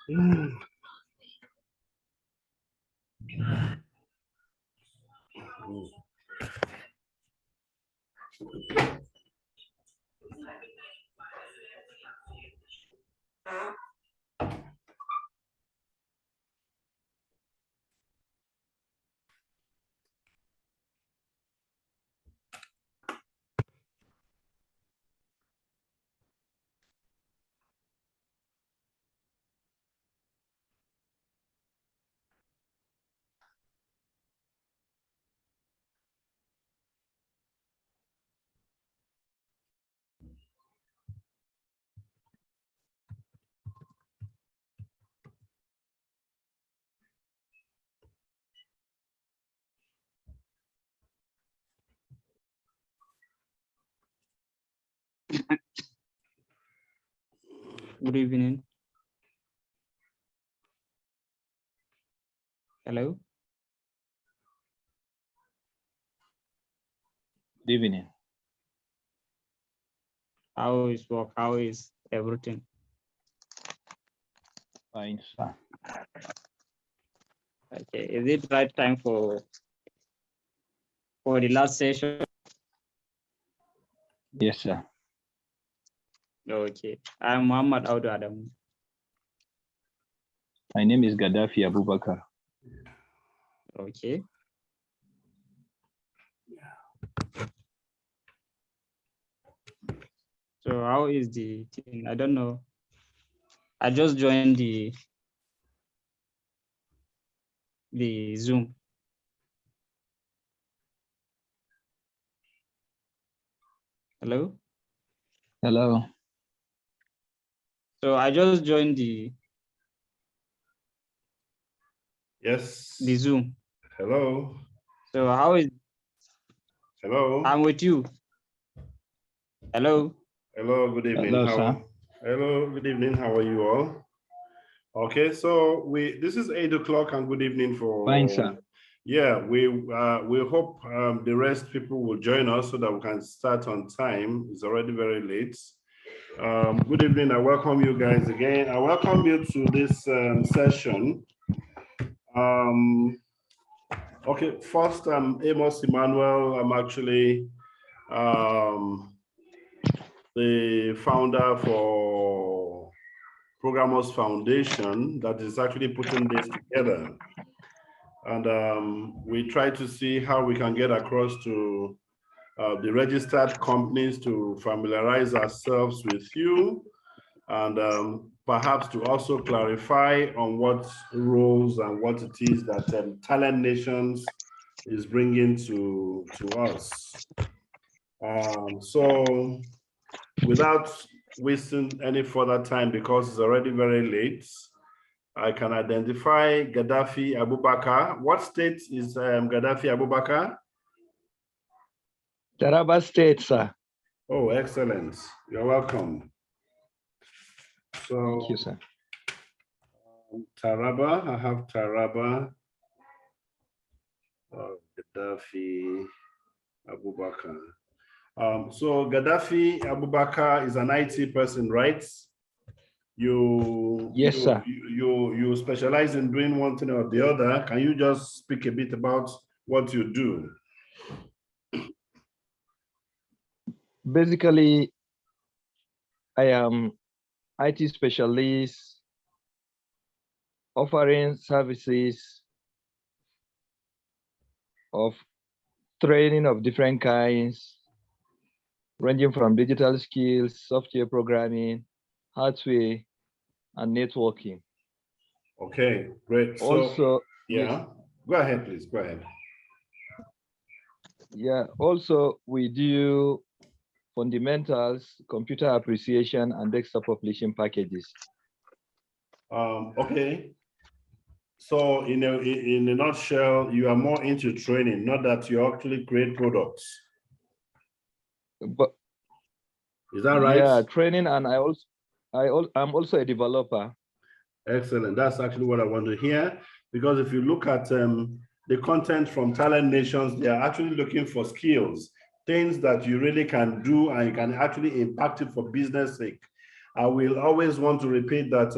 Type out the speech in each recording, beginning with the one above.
Good evening. Hello. Good evening. How is work? How is everything? Fine, sir. Okay. Is it right time for the last session? Yes, sir. Okay. I'm Muhammad Audu Adam. My name is Gaddafi Abubakar. Okay. So how is the thing? I don't know. I just joined the Zoom. Hello. Hello. So I just joined the Yes. Zoom. Hello. So how is? Hello. I'm with you. Hello. Hello. Good evening. Hello, sir. Hello. Good evening. How are you all? Okay. So this is 8 o'clock and good evening for. Fine, sir. Yeah. We hope the rest people will join us so that we can start on time. It's already very late. Good evening. I welcome you guys again. I welcome you to this session. Okay, first, I'm Amos Emmanuel. I'm actually the founder for Programmers Foundation that is actually putting this together. And we try to see how we can get across to the registered companies to familiarize ourselves with you, and perhaps to also clarify on what roles and what it is that Talent Nations is bringing to us. So without wasting any further time, because it's already very late, I can identify Gaddafi Abubakar. What state is Gaddafi Abubakar? Taraba State, sir. Oh, excellent. You're welcome. So, thank you, sir. Taraba, I have Taraba. Gaddafi Abubakar. So Gaddafi Abubakar is an IT person, right? Yes, sir. You specialize in doing one thing or the other. Can you just speak a bit about what you do? Basically, I am IT specialist offering services of training of different kinds, ranging from digital skills, software programming, hardware, and networking. Okay, great. So, Also, yeah, yes, go ahead, please. Go ahead. yeah. Also, we do fundamentals, computer appreciation, and desktop publishing packages. Okay. So in a nutshell, you are more into training, not that you actually create products. But is that right? Yeah, training, and I'm also a developer. Excellent. That's actually what I want to hear, because if you look at the content from Talent Nations, they are actually looking for skills, things that you really can do and you can actually impact it for business sake. I will always want to repeat that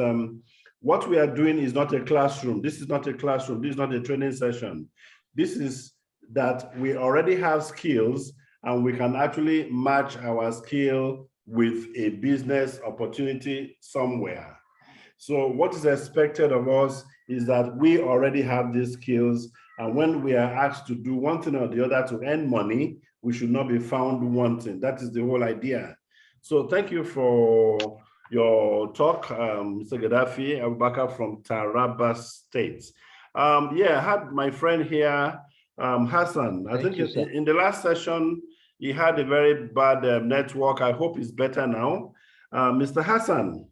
what we are doing is not a classroom. This is not a classroom. This is not a training session. This is that we already have skills and we can actually match our skill with a business opportunity somewhere. So what is expected of us is that we already have these skills, and when we are asked to do one thing or the other to earn money, we should not be found wanting. That is the whole idea. So thank you for your talk, Mr. Gaddafi Abubakar from Taraba State. Yeah, I had my friend here, Hassan. I think in the last session, he had a very bad network. I hope it's better now. Mr. Hassan,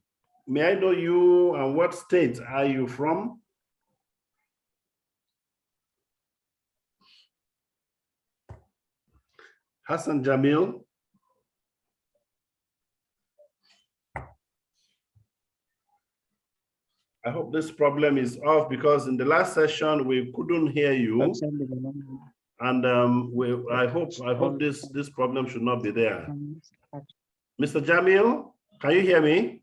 may I know you and what state are you from? Hassan Jamil. I hope this problem is off, because in the last session we couldn't hear you, and I hope this problem should not be there. Mr. Jamil, can you hear me?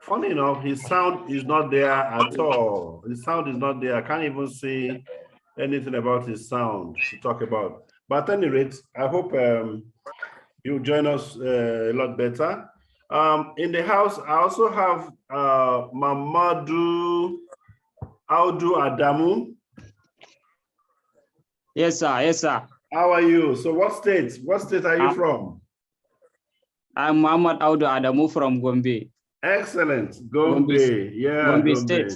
Funny enough, his sound is not there at all. His sound is not there. I can't even see anything about his sound to talk about. But at any rate, I hope you'll join us a lot better. In the house, I also have Mamadou Audu Adamu. Yes, sir. Yes, sir. How are you? So what state are you from? I'm Muhammad Audu Adamu from Gombe. Excellent. Gombe. Yeah, Gombe State.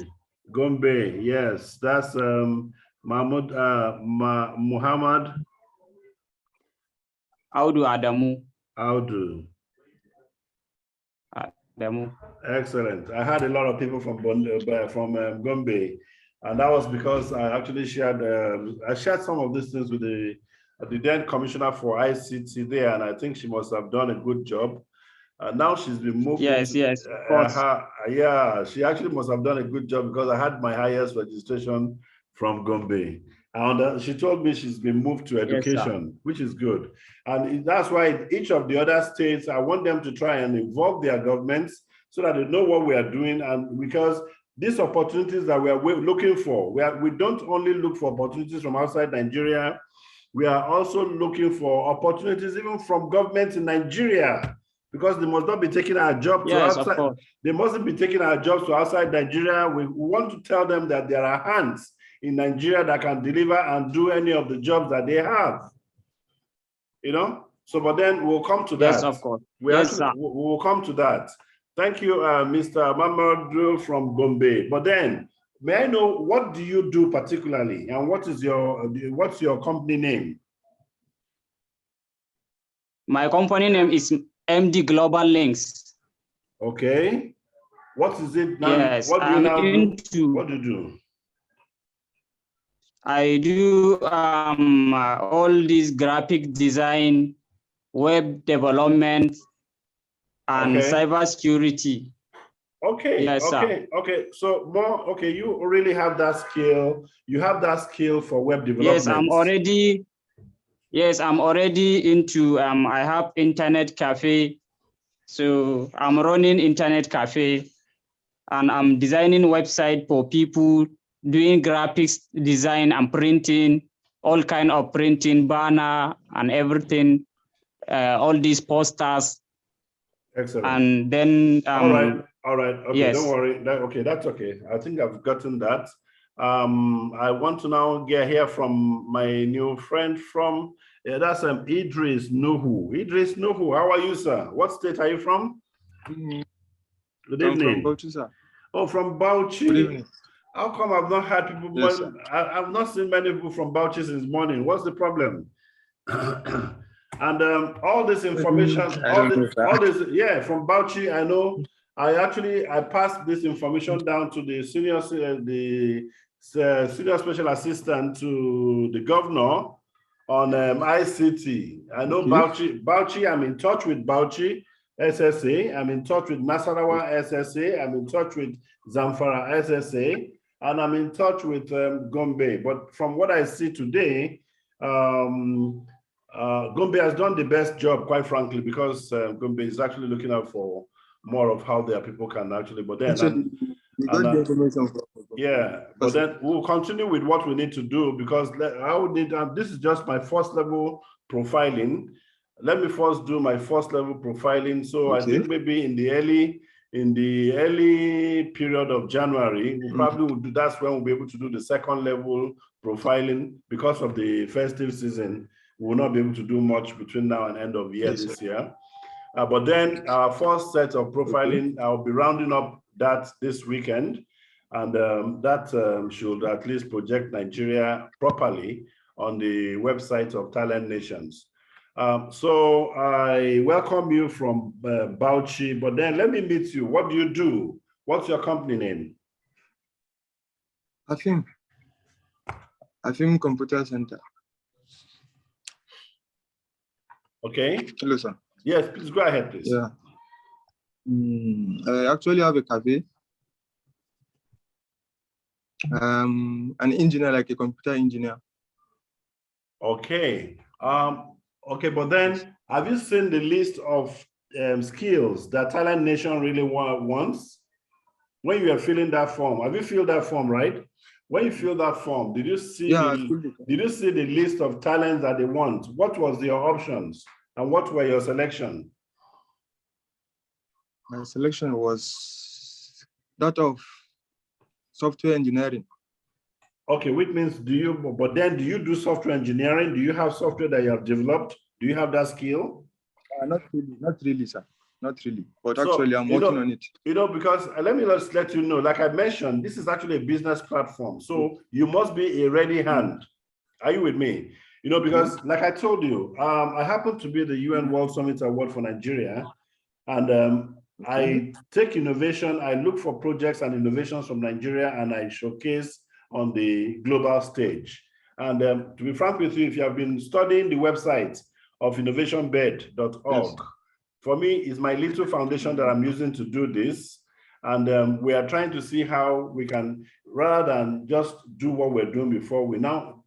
Gombe, yes. That's Muhammad Audu Adamu. Audu Adamu. Excellent. I had a lot of people from Gombe, and that was because I actually shared some of these things with the then commissioner for ICT there, and I think she must have done a good job. Now she's been moved. Yes, yes, of course. Yeah, she actually must have done a good job, because I had my highest registration from Gombe. And she told me she's been moved to education, yes, which is good. And that's why each of the other states, I want them to try and involve their governments so that they know what we are doing. And because these opportunities that we're looking for, we don't only look for opportunities from outside Nigeria, we are also looking for opportunities even from governments in Nigeria, because they must not be taking our jobs to outside. They mustn't be taking our jobs to outside Nigeria. We want to tell them that there are hands in Nigeria that can deliver and do any of the jobs that they have. You know? So, but then we'll come to that. Yes, of course. We'll come to that. Thank you, Mr. Mamadou from Gombe. But then, may I know, what do you do particularly, and what's your company name? My company name is MD Global Links. Okay. What is it now? Yes, what do you now do? What do you do? I do all these graphic design, web development, and cybersecurity. Okay. Yes, okay. Sir. Okay. So more. Okay. You really have that skill. You have that skill for web development. Yes, I'm already. Yes, I'm already into. I have internet cafe, so I'm running internet cafe, and I'm designing website for people, doing graphics design and printing, all kind of printing, banner and everything, all these posters. Excellent. And then all right. Okay, yes. Don't worry. That's okay. I think I've gotten that. I want to now hear from my new friend from that's Idris Nuhu. Idris Nuhu, how are you, sir? What state are you from? Good evening. I'm from Bauchi, sir. Oh, from Bauchi. Good evening. How come I've not had people? Yes, I've not seen many people from Bauchi since morning. What's the problem? And all this information, all this, yeah, from Bauchi, I know. I passed this information down to the senior special assistant to the governor on ICT. I know Bauchi. I'm in touch with Bauchi SSA. I'm in touch with Nasarawa SSA. I'm in touch with Zamfara SSA. And I'm in touch with Gombe. But from what I see today, Gombe has done the best job, quite frankly, because Gombe is actually looking out for more of how their people can actually, but then, yeah, but then we'll continue with what we need to do, because I would need, this is just my first level profiling. Let me first do my first level profiling. So I think maybe in the early period of January, we probably will do, that's when we'll be able to do the second level profiling. Because of the festive season, we will not be able to do much between now and end of year this year. But then our first set of profiling, I'll be rounding up that this weekend, and that should at least project Nigeria properly on the website of Talent Nations. So I welcome you from Bauchi, but then let me meet you. What do you do? What's your company name? Afim Computer Center. Okay. Hello, sir. Yes, please go ahead, please. Yeah. I actually have a cafe. An engineer, like a computer engineer. Okay. Okay, but then have you seen the list of skills that Talent Nation really wants? When you are filling that form, have you filled that form, right? When you fill that form, did you see did you see the list of talents that they want? What was your options and what were your selection? My selection was that of software engineering. Okay, which means do you do software engineering? Do you have software that you have developed? Do you have that skill? Not really, sir. Not really. But actually, I'm working on it. You know, because let me just let you know, like I mentioned, this is actually a business platform. So you must be a ready hand. Are you with me? You know, because like I told you, I happen to be the UN World Summit Award for Nigeria. And I take innovation, I look for projects and innovations from Nigeria, and I showcase on the global stage. And to be frank with you, if you have been studying the website of innovationbed.org, for me, it's my little foundation that I'm using to do this. And we are trying to see how we can, rather than just do what we're doing before, we are now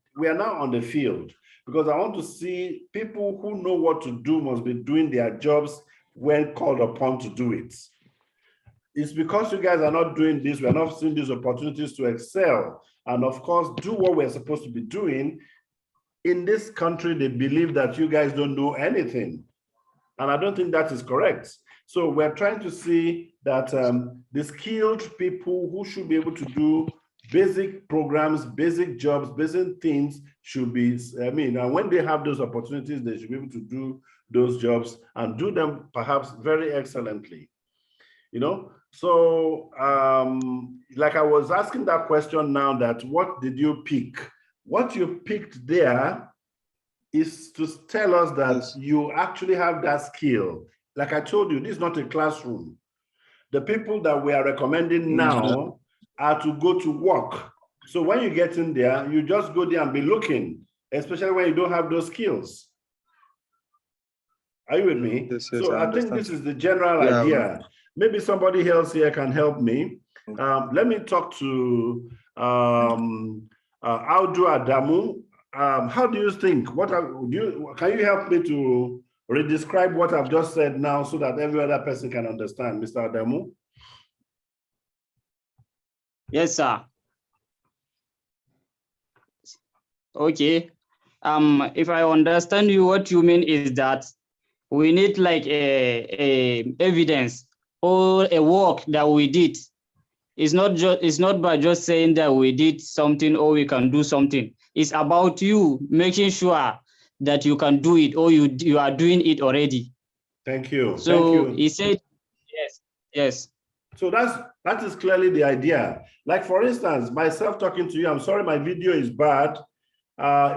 on the field, because I want to see people who know what to do must be doing their jobs when called upon to do it. It's because you guys are not doing this, we're not seeing these opportunities to excel. And of course, do what we're supposed to be doing. In this country, they believe that you guys don't know anything. And I don't think that is correct. So we're trying to see that the skilled people who should be able to do basic programs, basic jobs, basic things should be, and when they have those opportunities, they should be able to do those jobs and do them perhaps very excellently. You know, so like I was asking that question now, that what did you pick? What you picked there is to tell us that you actually have that skill. Like I told you, this is not a classroom. The people that we are recommending now are to go to work. So when you get in there, you just go there and be looking, especially when you don't have those skills. Are you with me? Yes, so I think this is the general idea. Maybe somebody else here can help me. Let me talk to Audu Adamu. How do you think? Can you help me to redescribe what I've just said now so that every other person can understand, Mr. Adamu? Yes, sir. Okay. If I understand you, what you mean is that we need like a evidence or a work that we did. It's not by just saying that we did something or we can do something. It's about you making sure that you can do it or you are doing it already. Thank you. So he said, yes. So that is clearly the idea. Like for instance, myself talking to you, I'm sorry, my video is bad.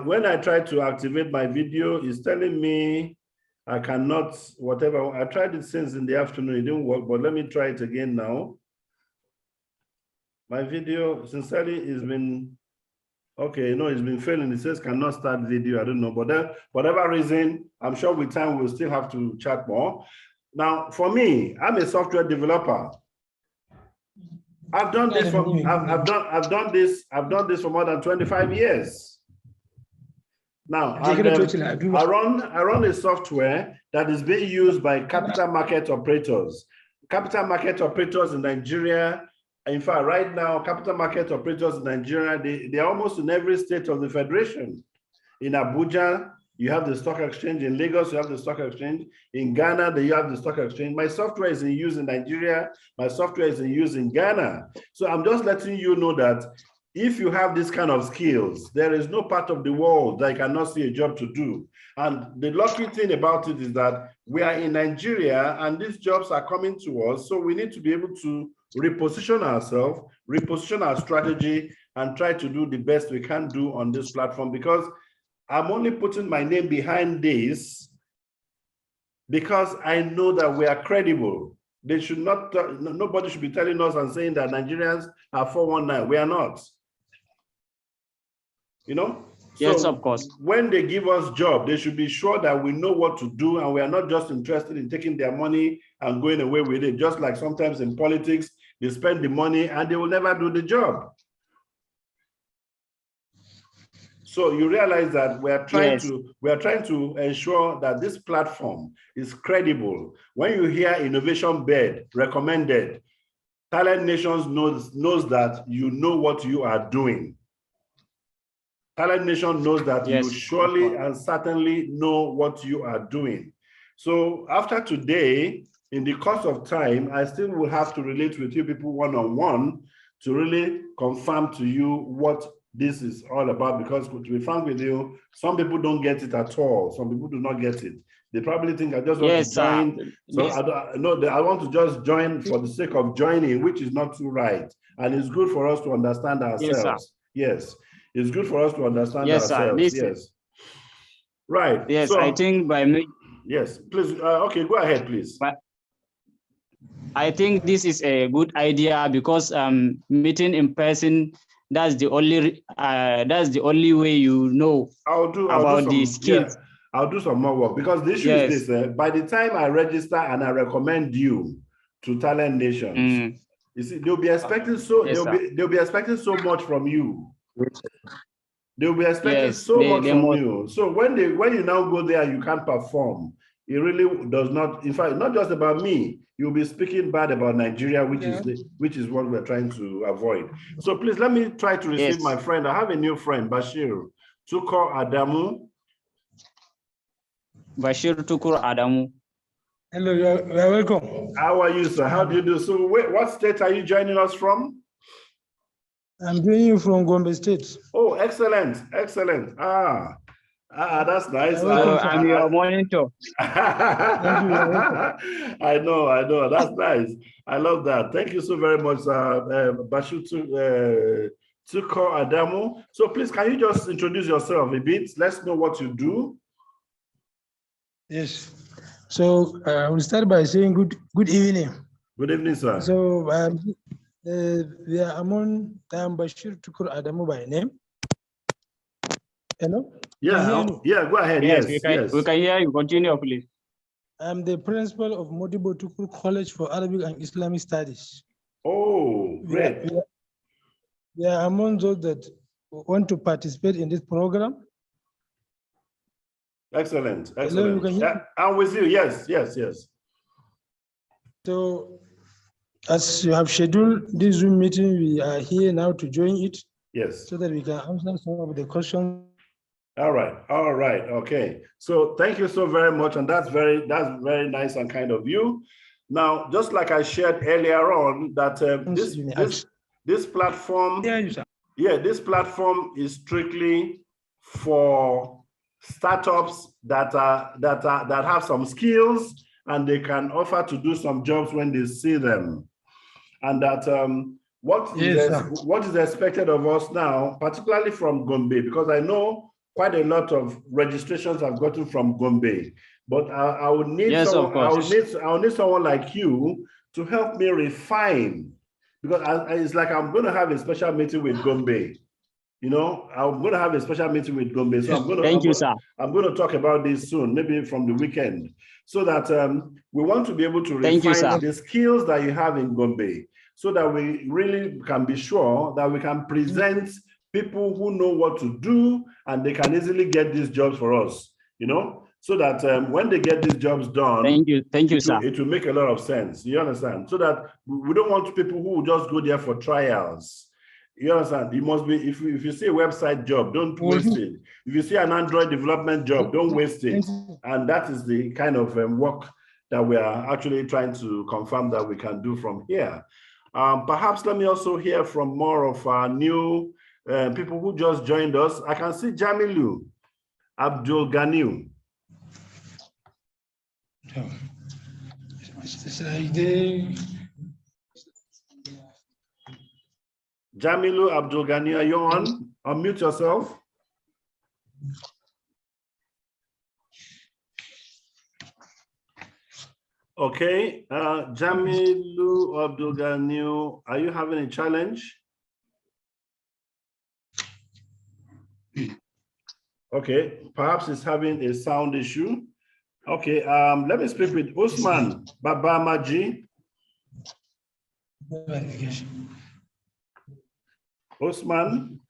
When I try to activate my video, it's telling me I cannot, whatever. I tried it since in the afternoon, it didn't work, but let me try it again now. My video, sincerely, has been, okay, no, it's been failing. It says cannot start video, I don't know, but then, whatever reason, I'm sure with time we'll still have to chat more. Now, for me, I'm a software developer. I've done this for I've done this for more than 25 years. Now, I run a software that is being used by capital market operators. Capital market operators in Nigeria, in fact, right now, capital market operators in Nigeria, they're almost in every state of the Federation. In Abuja, you have the stock exchange. In Lagos, you have the stock exchange. In Ghana, you have the stock exchange. My software is in use in Nigeria. My software is in use in Ghana. So I'm just letting you know that if you have this kind of skills, there is no part of the world that you cannot see a job to do. And the lucky thing about it is that we are in Nigeria and these jobs are coming to us. So we need to be able to reposition ourselves, reposition our strategy, and try to do the best we can do on this platform, because I'm only putting my name behind this because I know that we are credible. They should not, nobody should be telling us and saying that Nigerians are 419. We are not. You know? Yes, So of course. when they give us job, they should be sure that we know what to do and we are not just interested in taking their money and going away with it. Just like sometimes in politics, they spend the money and they will never do the job. So you realize that we are trying to ensure that this platform is credible. When you hear Innovation Bed recommended, Talent Nations knows that you know what you are doing. Talent Nation knows that you surely and certainly know what you are doing. So after today, in the course of time, I still will have to relate with you people one-on-one to really confirm to you what this is all about, because to be frank with you, some people don't get it at all. Some people do not get it. They probably think I just want to join. So I want to just join for the sake of joining, which is not too right. And it's good for us to understand ourselves. Yes, it's good for us to understand ourselves. Yes. Right. Yes, so, I think by me. Yes, please. Okay, go ahead, please. But I think this is a good idea because meeting in person, that's the only way you know about the skills. Yeah, I'll do some more work, because the issue is this: by the time I register and I recommend you to Talent Nations, you see, they'll be expecting they'll be expecting so much from you. They'll be expecting so much from you. So when you now go there, you can't perform. It really does not. In fact, not just about me. You'll be speaking bad about Nigeria, which is what we're trying to avoid. So please let me try to receive my friend. I have a new friend, Bashir Tukur Adamu. Bashir Tukur Adamu. Hello, you're welcome. How are you, sir? How do you do? So what state are you joining us from? I'm joining you from Gombe State. Oh, excellent, excellent. That's nice. I'm your monitor. I know. That's nice. I love that. Thank you so very much, Bashir Tukur Adamu. So please, can you just introduce yourself a bit? Let's know what you do. Yes. So I will start by saying good evening. Good evening, sir. So I'm Bashir Tukur Adamu by name. Hello? Yeah, go ahead. Yes, we can hear you. Continue, please. I'm the principal of Modibo Tukur College for Arabic and Islamic Studies. Oh, great. We are among those that want to participate in this program. Excellent. Hello, I'm with you. Yes. So, as you have scheduled this Zoom meeting, we are here now to join it. Yes. So that we can answer some of the questions. All right. Okay. So thank you so very much, and that's very nice and kind of you. Now, just like I shared earlier on, that this platform, this platform is strictly for startups that have some skills and they can offer to do some jobs when they see them, and that what is expected of us now, particularly from Gombe, because I know quite a lot of registrations I've gotten from Gombe, but I would need someone like you to help me refine, because it's like I'm going to have a special meeting with Gombe. You know, I'm going to have a special meeting with Gombe. So I'm going to talk about this soon, maybe from the weekend, so that we want to be able to refine the skills that you have in Gombe, so that we really can be sure that we can present people who know what to do, and they can easily get these jobs for us, you know, so that when they get these jobs done, thank you, sir. It will make a lot of sense. You understand? So that we don't want people who will just go there for trials. You understand? You must be, if you see a website job, don't waste it. If you see an Android development job, don't waste it. And that is the kind of work that we are actually trying to confirm that we can do from here. Perhaps let me also hear from more of our new people who just joined us. I can see Jamilu Abdul Ganiu. Jamilu Abdul Ghani, are you on? Unmute yourself. Okay, Jamilu Abdul Ghani, are you having a challenge? Okay, perhaps it's having a sound issue. Okay, let me speak with Usman Babamaji. Usman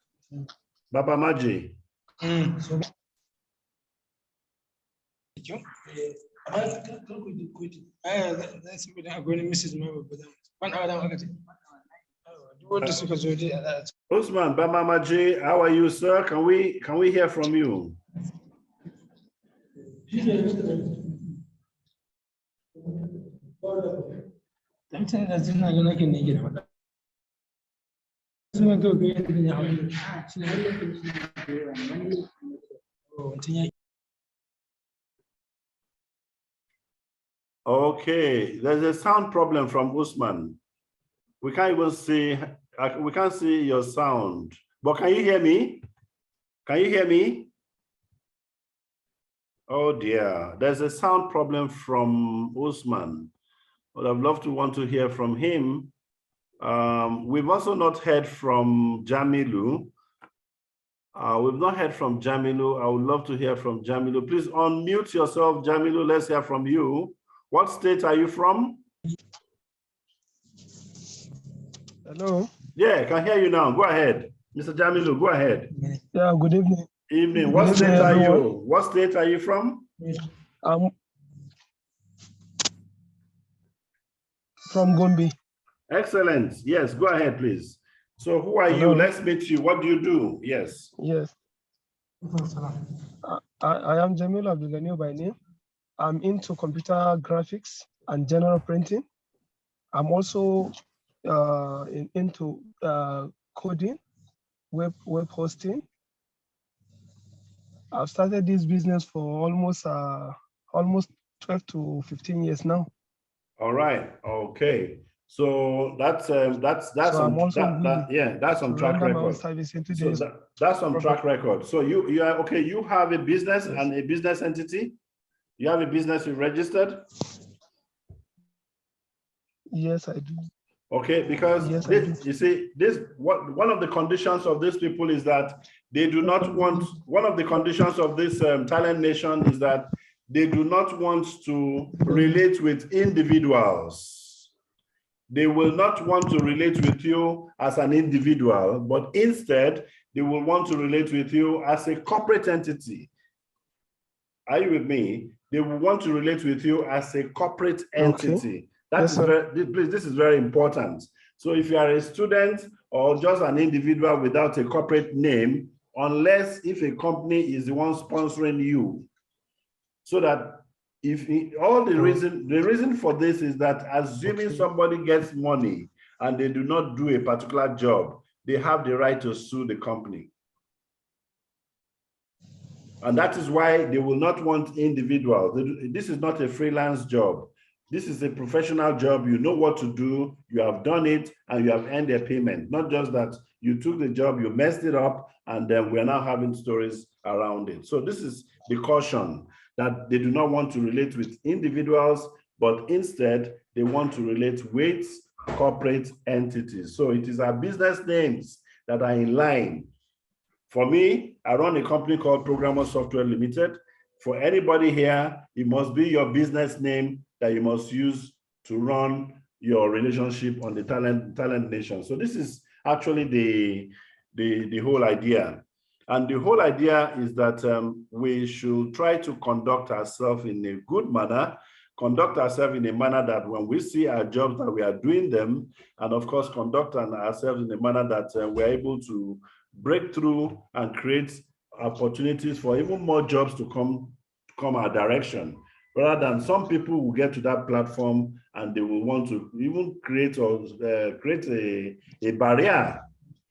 Babamaji. Usman Babamaji, how are you, sir? Can we hear from you? Okay, there's a sound problem from Usman. We can't even see, we can't see your sound. But can you hear me? Can you hear me? Oh dear, there's a sound problem from Usman. But I'd love to want to hear from him. We've also not heard from Jamilu. We've not heard from Jamilu. I would love to hear from Jamilu. Please unmute yourself, Jamilu. Let's hear from you. What state are you from? Hello. Yeah, I can hear you now. Go ahead. Mr. Jamilu, go ahead. Yeah, good evening. Evening. What state are you? What state are you from? From Gombe. Excellent. Yes, go ahead, please. So who are you? Let's meet you. What do you do? Yes. Yes. I am Jamil Abdul Ghani by name. I'm into computer graphics and general printing. I'm also into coding, web hosting. I've started this business for almost 12 to 15 years now. All right. Okay. So that's on track record. So that's on track record. So you are okay. You have a business and a business entity. You have a business you registered. Yes, I do. Okay, because yes, you see, one of the conditions of these people is that they do not want. One of the conditions of this Talent Nation is that they do not want to relate with individuals. They will not want to relate with you as an individual, but instead they will want to relate with you as a corporate entity. Are you with me? They will want to relate with you as a corporate entity. Okay. This is very important. So if you are a student or just an individual without a corporate name, unless if a company is the one sponsoring you, so that the reason for this is that assuming somebody gets money and they do not do a particular job, they have the right to sue the company. And that is why they will not want individuals. This is not a freelance job. This is a professional job. You know what to do. You have done it and you have earned a payment. Not just that you took the job, you messed it up, and then we're now having stories around it. So this is the caution, that they do not want to relate with individuals, but instead they want to relate with corporate entities. So it is our business names that are in line. For me, I run a company called Programmer Software Limited. For anybody here, it must be your business name that you must use to run your relationship on the Talent Nation. So this is actually the whole idea. And the whole idea is that we should try to conduct ourselves in a good manner, conduct ourselves in a manner that when we see our jobs that we are doing them, and of course conduct ourselves in a manner that we're able to break through and create opportunities for even more jobs to come our direction, rather than some people will get to that platform and they will want to even create a barrier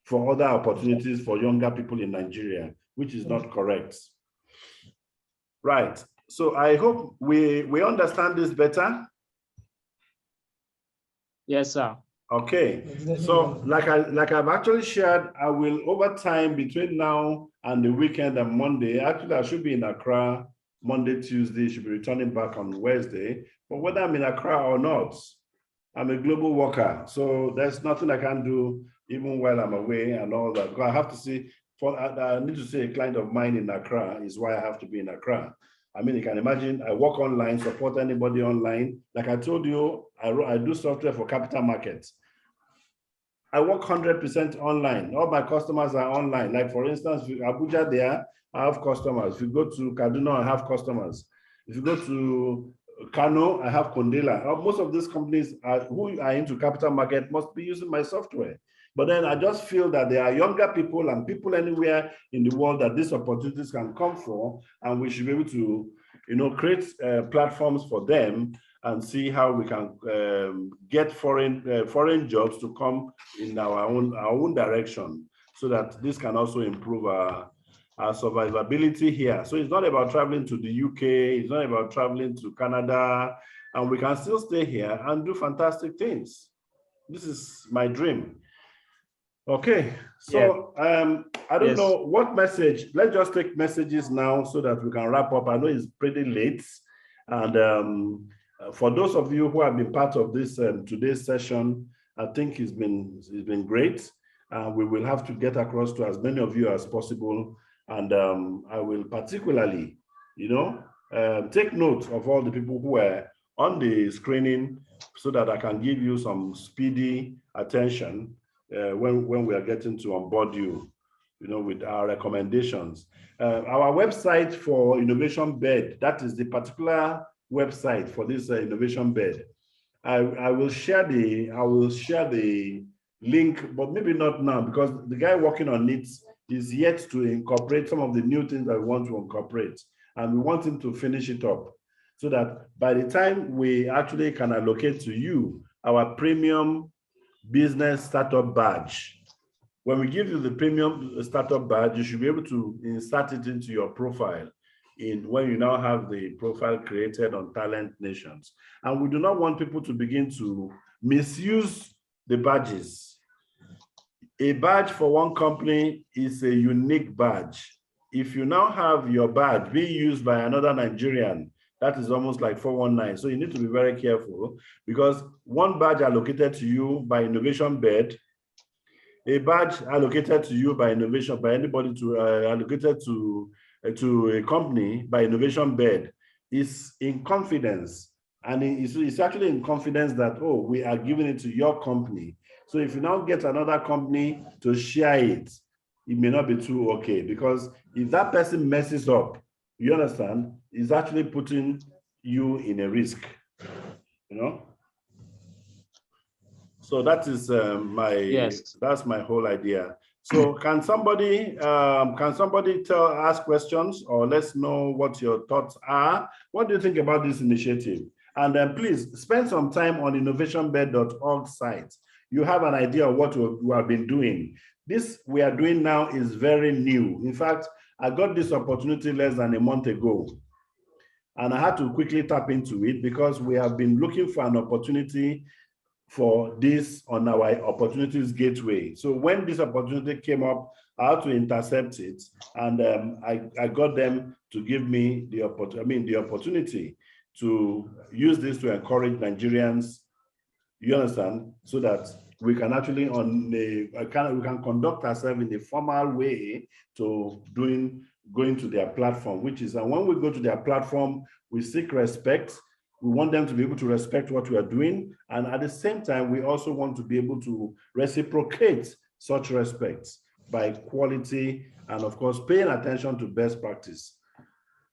for other opportunities for younger people in Nigeria, which is not correct. Right. So I hope we understand this better. Yes, sir. Okay. So like I've actually shared, I will over time between now and the weekend and Monday. Actually, I should be in Accra Monday, Tuesday, should be returning back on Wednesday. But whether I'm in Accra or not, I'm a global worker. So there's nothing I can do even while I'm away and all that. Because I have to see, I need to see a client of mine in Accra is why I have to be in Accra. I mean, you can imagine I work online, support anybody online. Like I told you, I do software for capital markets. I work 100% online. All my customers are online. Like for instance, Abuja there, I have customers. If you go to Kaduna, I have customers. If you go to Kano, I have Kondela. Most of these companies who are into capital market must be using my software. But then I just feel that there are younger people and people anywhere in the world that these opportunities can come for, and we should be able to, create platforms for them and see how we can get foreign jobs to come in our own direction, so that this can also improve our survivability here. So it's not about traveling to the UK, it's not about traveling to Canada, and we can still stay here and do fantastic things. This is my dream. Okay, so I don't know what message. Let's just take messages now so that we can wrap up. I know it's pretty late, and for those of you who have been part of this today's session, I think it's been great. We will have to get across to as many of you as possible, and I will particularly, take note of all the people who are on the screening, so that I can give you some speedy attention when we are getting to onboard you, with our recommendations. Our website for Innovation Bed, that is the particular website for this Innovation Bed. I will share the link, but maybe not now, because the guy working on it is yet to incorporate some of the new things that we want to incorporate, and we want him to finish it up, so that by the time we actually can allocate to you our premium business startup badge, when we give you the premium startup badge, you should be able to insert it into your profile when you now have the profile created on Talent Nations. And we do not want people to begin to misuse the badges. A badge for one company is a unique badge. If you now have your badge being used by another Nigerian, that is almost like 419. So you need to be very careful, because one badge allocated to you by Innovation Bed, a badge allocated to you by anybody allocated to a company by Innovation Bed is in confidence. And it's actually in confidence that, oh, we are giving it to your company. So if you now get another company to share it, it may not be too okay, because if that person messes up, you understand, it's actually putting you in a risk, So that is that's my whole idea. So can somebody ask questions, or let's know what your thoughts are? What do you think about this initiative? And then please spend some time on innovationbed.org site. You have an idea of what we have been doing. This we are doing now is very new. In fact, I got this opportunity less than a month ago, and I had to quickly tap into it, because we have been looking for an opportunity for this on our opportunities gateway. So when this opportunity came up, I had to intercept it, and I got them to give me the opportunity to use this to encourage Nigerians, you understand, so that we can actually we can conduct ourselves in a formal way to going to their platform, which is, and when we go to their platform, we seek respect. We want them to be able to respect what we are doing, and at the same time, we also want to be able to reciprocate such respect. by quality and of course paying attention to best practice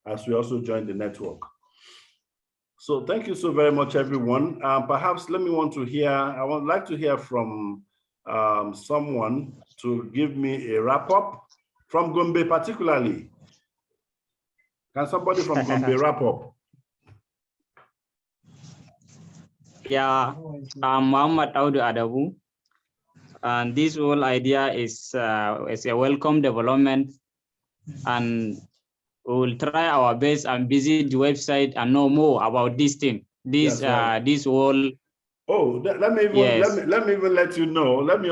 as we also join the network. So thank you so very much, everyone. Perhaps I would like to hear from someone to give me a wrap up from Gombe particularly. Can somebody from Gombe wrap up? Yeah, I'm Muhammad Audu Adabu. And this whole idea is a welcome development, and we will try our best and visit the website and know more about this thing. This this whole. Oh, let me even let you know. Let me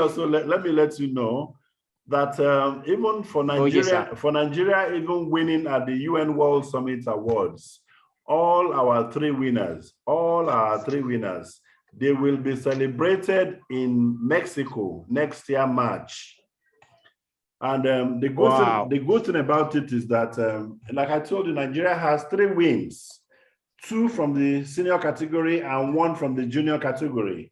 let you know that even for Nigeria, even winning at the UN World Summit Awards, all our three winners, they will be celebrated in Mexico next year, March. And the good thing about it is that, like I told you, Nigeria has 3 wins, 2 from the senior category and 1 from the junior category.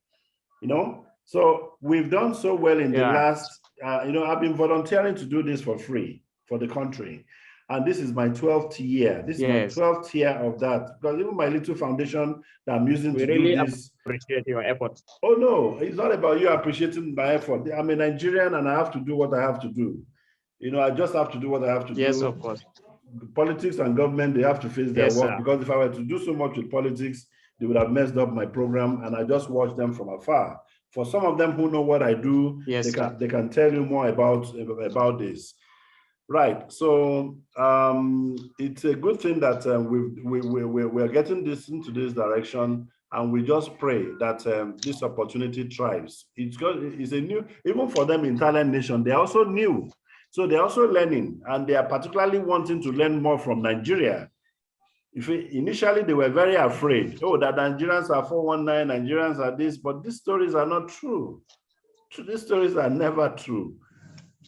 You know, so we've done so well in the last. I've been volunteering to do this for free for the country, and this is my 12th year. This is my 12th year of that. Because even my little foundation that I'm using to do this. Appreciate your effort. Oh no, it's not about you appreciating my effort. I'm a Nigerian and I have to do what I have to do. You know, I just have to do what I have to do. Yes, of course. Politics and government, they have to face their work, because if I were to do so much with politics, they would have messed up my program, and I just watch them from afar. For some of them who know what I do, they can tell you more about this. Right. So it's a good thing that we're getting this into this direction, and we just pray that this opportunity thrives. It's a new, even for them in Talent Nation, they're also new. So they're also learning, and they are particularly wanting to learn more from Nigeria. Initially, they were very afraid. Oh, that Nigerians are 419, Nigerians are this, but these stories are not true. These stories are never true,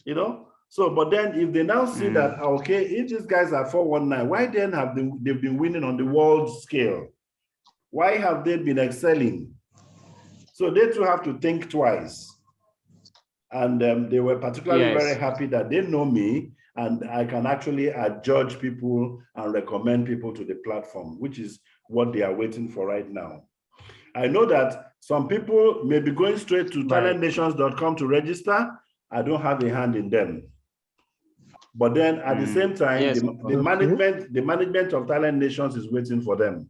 you know? So, but then if they now see that, okay, if these guys are 419, why then have they've been winning on the world scale? Why have they been excelling? So they too have to think twice. And they were particularly very happy that they know me, and I can actually judge people and recommend people to the platform, which is what they are waiting for right now. I know that some people may be going straight to talentnations.com to register. I don't have a hand in them. But then at the same time, the management of Talent Nations is waiting for them.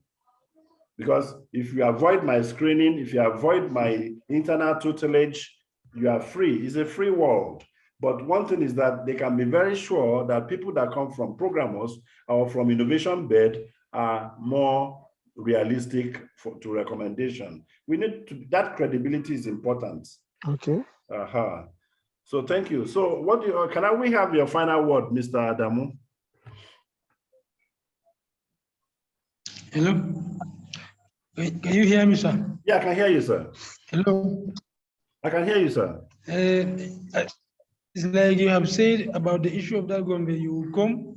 Because if you avoid my screening, if you avoid my internal tutelage, you are free. It's a free world. But one thing is that they can be very sure that people that come from programmers or from Innovation Bed are more realistic to recommendation. We need to, that credibility is important. Okay. So thank you. So what do you, we have your final word, Mr. Adamu? Hello. Can you hear me, sir? Yeah, I can hear you, sir. Hello. I can hear you, sir. It's like you have said about the issue of that Gombe, you come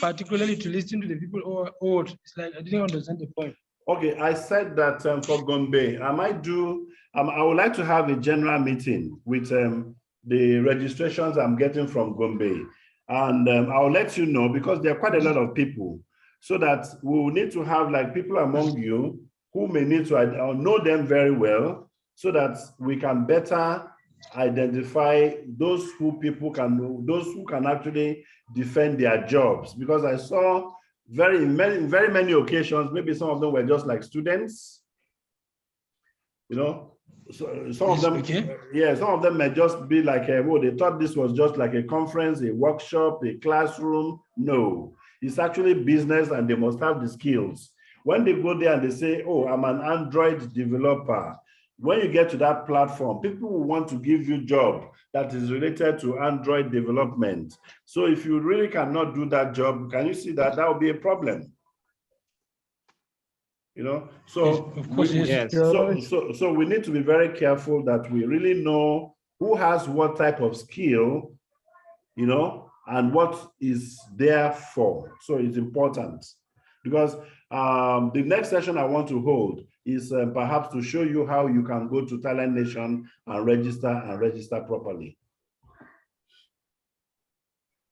particularly to listen to the people or it's like I didn't understand the point. Okay, I said that for Gombe, I would like to have a general meeting with the registrations I'm getting from Gombe. And I'll let you know, because there are quite a lot of people, so that we will need to have like people among you who may need to know them very well, so that we can better identify those who can actually defend their jobs. Because I saw very many occasions, maybe some of them were just like students, you know. So some of them, some of them may just be like, they thought this was just like a conference, a workshop, a classroom. No, it's actually business, and they must have the skills. When they go there and they say, oh, I'm an Android developer, when you get to that platform, people will want to give you a job that is related to Android development. So if you really cannot do that job, can you see that that will be a problem? You know, so of course, so we need to be very careful that we really know who has what type of skill, you know, and what is there for. So it's important, because the next session I want to hold is perhaps to show you how you can go to Talent Nation and register properly.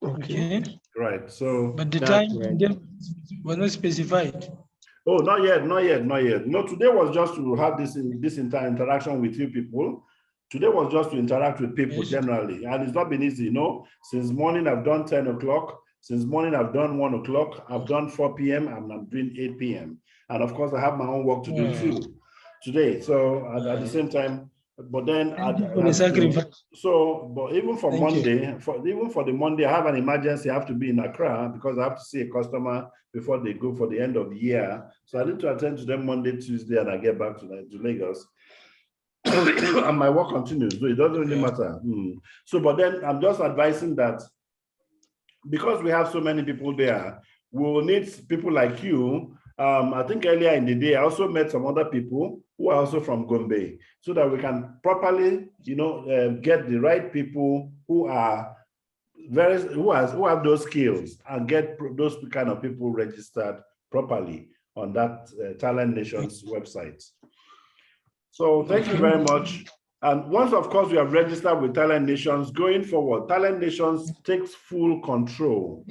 Okay. Right. So, But the That's time right. then was not specified. oh, not yet, not yet, not yet. No, today was just to have this interaction with you people. Today was just to interact with people Yes. generally, and it's not been easy, you know. Since morning, I've done 10 o'clock. Since morning, I've done 1 o'clock. I've done 4 p.m. and I'm doing 8 p.m. And of course, I have my own work to do too today. So at the same time, but then Thank you for the sacrifice. so, but even for Thank you. Monday, even for the Monday, I have an emergency. I have to be in Accra because I have to see a customer before they go for the end of the year. So I need to attend to them Monday, Tuesday, and I get back to Lagos. And my work continues, so it doesn't really matter. So, but then I'm just advising that because we have so many people there, we will need people like you. I think earlier in the day, I also met some other people who are also from Gombe, so that we can properly, you know, get the right people who are who have those skills and get those kind of people registered properly on that Talent Nations website. So thank you very much. And once, of course, we have registered with Talent Nations, going forward, Talent Nations takes full control.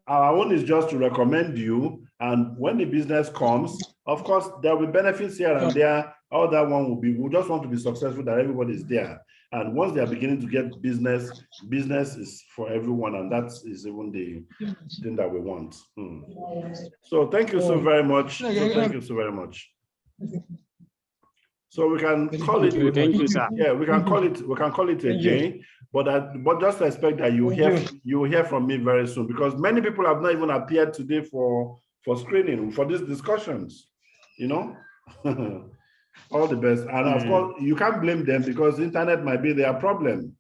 Our own is just to recommend you. And when the business comes, of course, there will be benefits here and there. All that one will be, we just want to be successful, that everybody is there. And once they are beginning to get business, business is for everyone. And that is even the thing that we want. So thank you so very much. So thank you so very much. So we can call it. Thank you, sir. Yeah, we can call it. We can call it a day. But just expect that you hear from me very soon, because many people have not even appeared today for screening for these discussions. You know, all the best. And of course, you can't blame them because internet might be their problem.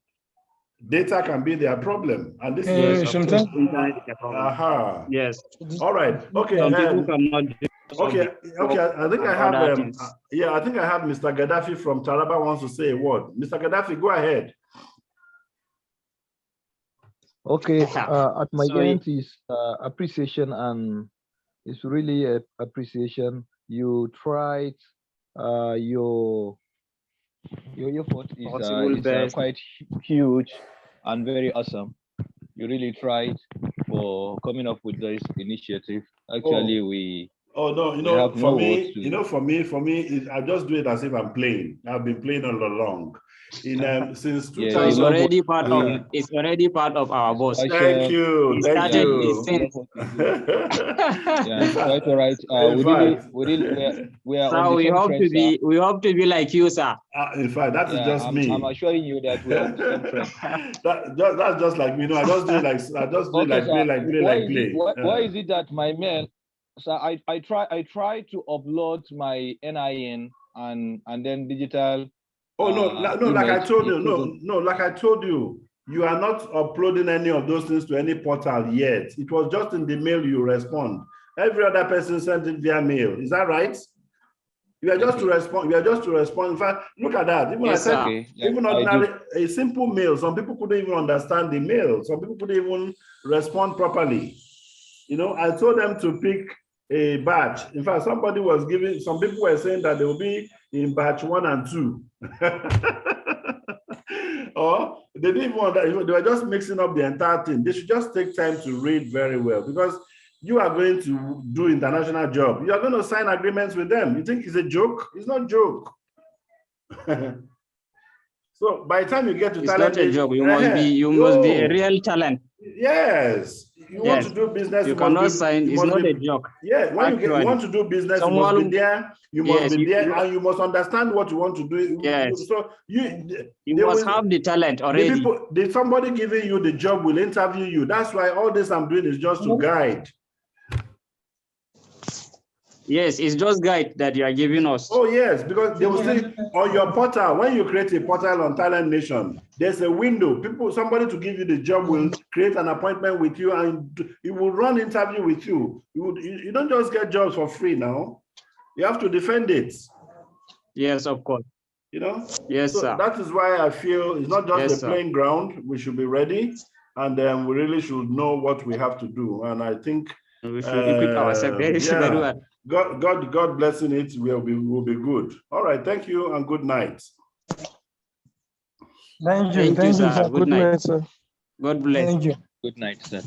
Data can be their problem, and this is sometimes. Yes. All right. Okay. Some people cannot do Okay. I think I have. I think I have Mr. Gaddafi from Taraba wants to say a word. Mr. Gaddafi, go ahead. Okay. At my end is appreciation, and it's really a appreciation. You tried. Your effort is quite huge and very awesome. You really tried for coming up with this initiative. Actually, we. Oh no, you know, for me, I just do it as if I'm playing. I've been playing all along. Since 2000. So it's already part of. It's already part of our boss. Thank you. Thank you. Quite all right. We are. So we hope to be. We hope to be like you, sir. In fact, that is just me. I'm assuring you that we are friends. That's just like me. You know, I just do play. Why is it that my mail? So I try to upload my NIN and then digital. Oh no, like I told you, like I told you, you are not uploading any of those things to any portal yet. It was just in the mail you respond. Every other person sent it via mail. Is that right? You are just to respond. You are just to respond. In fact, look at that. Even yes, I said, even ordinary, a simple mail. Some people couldn't even understand the mail. Some people couldn't even respond properly. You know, I told them to pick a batch. In fact, somebody was giving, some people were saying that they will be in batch 1 and 2. Or they didn't even, they were just mixing up the entire thing. They should just take time to read very well, because you are going to do international job. You are going to sign agreements with them. You think it's a joke? It's not a joke. So by the time you get to it's talent, not a joke. You must be a real talent. Yes. You want to do business, you cannot sign. It's not a joke. Yeah, when you want to do business, you must be there. You must be there, and you must understand what you want to do. Yes. So you must have the talent already. Somebody giving you the job will interview you. That's why all this I'm doing is just to guide. Yes, it's just guide that you are giving us. Oh yes, because they will say on your portal, when you create a portal on Talent Nation, there's a window. Somebody to give you the job will create an appointment with you, and it will run interview with you. You don't just get jobs for free now. You have to defend it. Yes, of course. You know. Yes, so sir. That is why I feel it's not just a playing ground. We should be ready, and we really should know what we have to do. And I think we should equip ourselves very well. God blessing it will be good. All right, thank you and good night. Thank you, sir. Good night, sir. God bless. Thank you. Good night, sir.